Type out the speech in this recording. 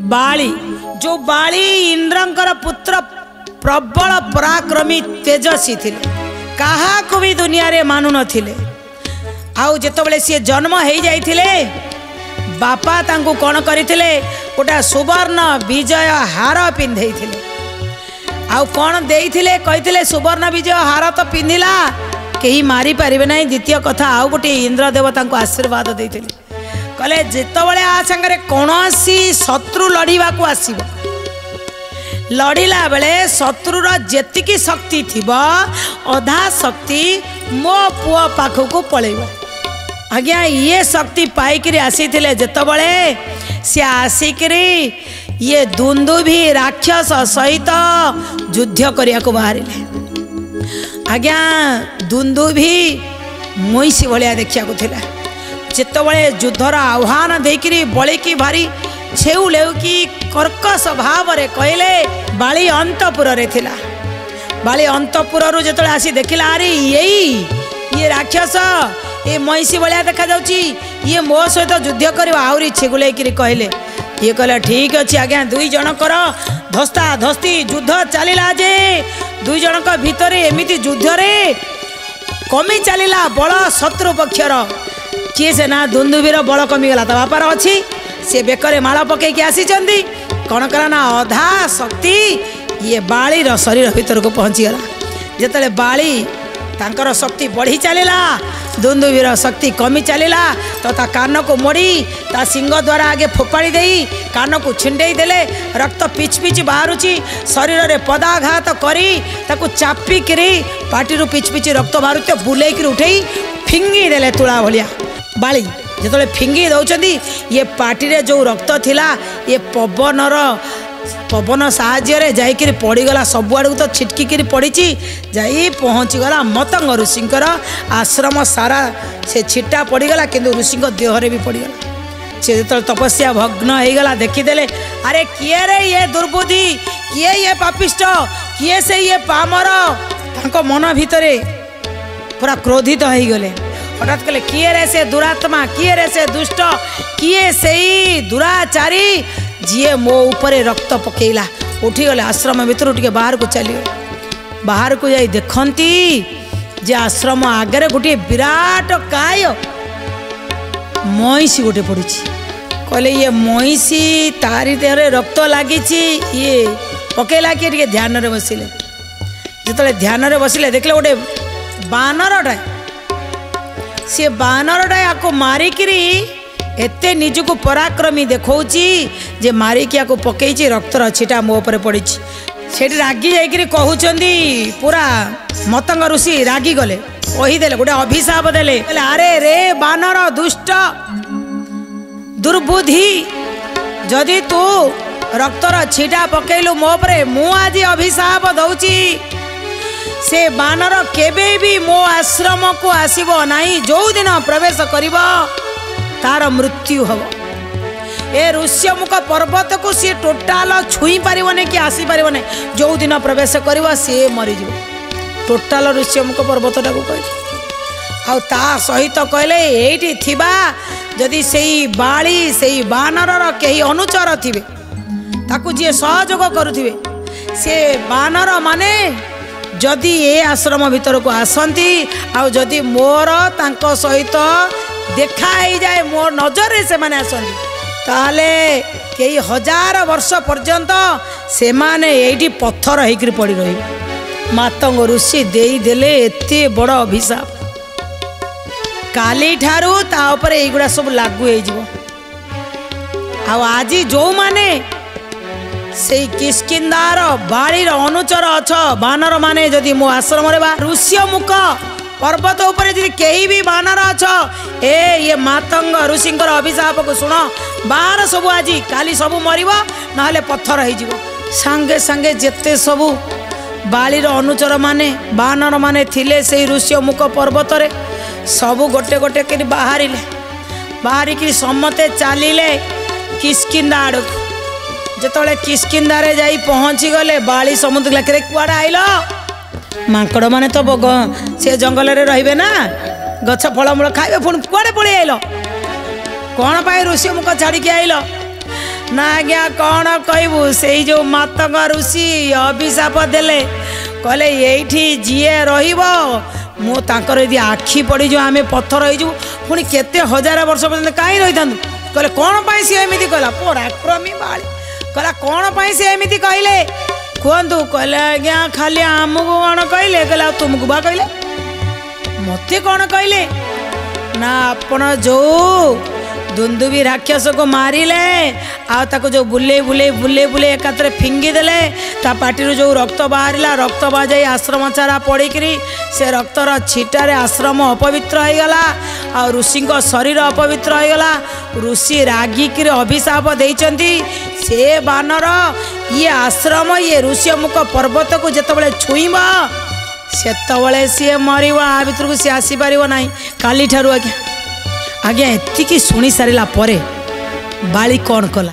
बाली जो बाली इंद्रंकर पुत्र प्रबल पराक्रमी तेजस्वी थिले कहा को भी दुनिया रे मानु नथिले। आउ जेतबेले सी जन्म हो जाइथिले बापा तांको कौन करथिले गोटा सुवर्ण विजय हार पिंधेइथिले। आउ कौन देइथिले कहिथिले सुवर्ण विजय हार तो पिंधिला केही मारी पारिबे नाही। द्वितीय कथा आउ गोटे इंद्र देवता को आशीर्वाद देइथिले कहले जेतबेले आ संगे कौनसी शत्रु लड़ीवा को आसीबो लड़ीला बेले शत्रुर जेतिकी शक्ति थिबो अधा शक्ति मो पुआ पाखको पळेबो। आज्ञा ये शक्ति पाइकरी आसीथिले जेतबेले से आसिकरी ये दुंदुभी राक्षस सहित युद्ध करिया को बाहरिले। आज्ञा दुंदुभी मोइसी भलिया देखिया को थिला जेतबेले युद्धर आह्वान देकरी बळिकी भारी छेउ लेउकी कर्कश भाव रे कहले बाली अंतपुर रे थिला। बाली अंतपुर रु जेतबेले आसी देखिला अरे ये राक्षस ये महिषी भलिया देखा जाउची ये मो सहित युद्ध करवा आउरी छेगुलेकरी कहले। ये कहले ठीक अछि आज्ञा दुई जन कर धस्ता धस्ती युद्ध चलिला जे दुई जन का भीतर एमिति युद्ध रे कमी चलिला बल शत्रु पक्षर किए से ना दुंदुभीर बल कमी गला ता बापार अछि से बेकरे माला पकई के आसी चंदी कौन करा ना अधा शक्ति ये बाली रो शरीर भीतर को पहुंची गला। जेतले बाली तांकर शक्ति बढ़ी चलिला दुंदुभीर शक्ति कमी चलिला तो ता कान को मोड़ी ता सिंह द्वारा आगे फोपाड़ी देई कान को छिंडेई देले रक्त पिच पिच बाहरुची शरीर रे पदाघात करी ताको चापी करी पाटी रु पिच पिच रक्त बाहरुते बुलेई करी उठेई फिंगी देले तुला भलिया। बाली जेतले फिंगी दउचंदी ये पाटी रे जो रक्त थिला ये पवन साहाଯ୍ୟରେ जाइकरी पड़ीगला सबुआड़ू तो छिटकिकी पड़ी जाई पहुँचीगला मतंग ऋषिंकर आश्रम सारा से छिटा पड़ीगला किंतु ऋषिंक देहरे भी पड़ीगला। से जो तपस्या भग्न होगला देखीदेले अरे किए रे ये दुर्बुद्धि किए ये पापिष्ट किए से ये पामर तांको मन भितरे पूरा क्रोधित हो गले। हठात कहले किए रे से दुरात्मा किए रे से दुष्ट किए से दुराचारी जीए मो उपरे रक्त पकेला उठीगले आश्रम भितर टे बाहर को चलिए बाहर को जाई देखती जे आश्रम आगे गोटे विराट काय महिषी गोटे पड़ी कहले ये महिषी तारी देहरे रक्त लगी ये पकेला किए टे ध्यान रे बसिले जिते ध्यान रे बसिले देखले गोटे बानरटा सी बानरटा या मारिकी एते निजको पराक्रमी देखौची जे मारिकिया को पकईची रक्तर छिटा मो ଉପରେ पड़ी से रागी जाइकरी कहउचंदी पूरा मतंग ऋषि रागी गले कहीदेले गोटे अभिशाप देले अरे रे बानर दुष्ट दुर्बुद्धि जदि तू रक्तर छिटा पकेलु मो ଉପରେ मु आज अभिशाप दउची से बानर केबे भी मो आश्रम को आसीबो नाही जो दिन प्रवेश करिबो तार मृत्यु हम ए ऋष्यमुख पर्वत को सी टोटाल छुई पारिबने कि आसी पारिबने जो दिन प्रवेश करिबो से मरीज टोटाल ऋष्यमुख पर्वतटा को कह ता सहित कहले एठी थिबा जदि सेई बाली सेई बानरर केही अनुचर थिबे ताकू जे सहयोग करुथिबे से बानर माने जदि ए आश्रम भीतर को आसंती आ जदि मोर तांको सहित देखा ही जाए मोर नजर से माने आसंती ताले कई हजार वर्ष पर्यंत से माने एठी पत्थर होकर पड़ी रही। मातंग ऋषि देई देले एते बड़ अभिशाप काली ठारू ता ऊपर एगुड़ा सब लागू हो जिवो। आज जो माने से किष्किंधार बाड़ी अनुचर अछ बानर माने जदि मो आश्रम रे बा ऋष्यमुख पर्वत ऊपर यदि कहीं भी बानर अछ ए ये मातंग ऋषिंकर अभिशाप को शुण बाहर सब आज काली सब मरिबो नहले पत्थर हो जिवो। संगे संगे जेते सब बालीर अनुचर माने बानर माने थिले से ऋष्यमुख पर्वत रे सब गोटे गोटे कर बाहरिकी समते चलिले किष्किंधा आड़ जिते किष्किंधा रे जाई पहुँची गले बाली समुद्र लाखे कुआड़ा आइल मांकड़ माने तो से जंगल रे रहिबे ना गछ फलमूल खाइबे पुणी कुआड़े पड़ी आइल कौन पाई ऋषिमुख छाड़ी आइल ना आज्ञा कौन कहबू से जो मातंग ऋषि अभिशाप देले कहले यही जीए रहिब मु तांकर यदि आखि पड़ी जो आमे पत्थर हो पुणी केते हजार वर्ष पर्यंत कहीं रही था कहले कौन पाई सी एमती कहला पराक्रमी बाली कहला कौन पाई सी एमती कहले कहतु कहले आज्ञा खाली आमको कौन कहले कहला तुमको बा कहले मत कौन कहले ना आपण जो दुंदुबी राक्षस को मारिले आको जो बुले बुले बुले बुले एकात्र फिंगी देले ता पार्टी जो रक्त बाहरिला रक्त बाजाई आश्रम चारा पड़ीकरी से रक्तर छिटारे आश्रम अपवित्र हो गला आ ऋषि शरीर अपवित्र हो गला ऋषि रागिक अभिशाप देइचंती से बानर ये आश्रम ये ऋष्यमुख पर्वत को जितेबाला छुईब सेतबले सी मर आ भर को सी आसीपर ना काली ठारू आज्ञा आज्ञा एतिकी शुणी सारा बाली कौन कला।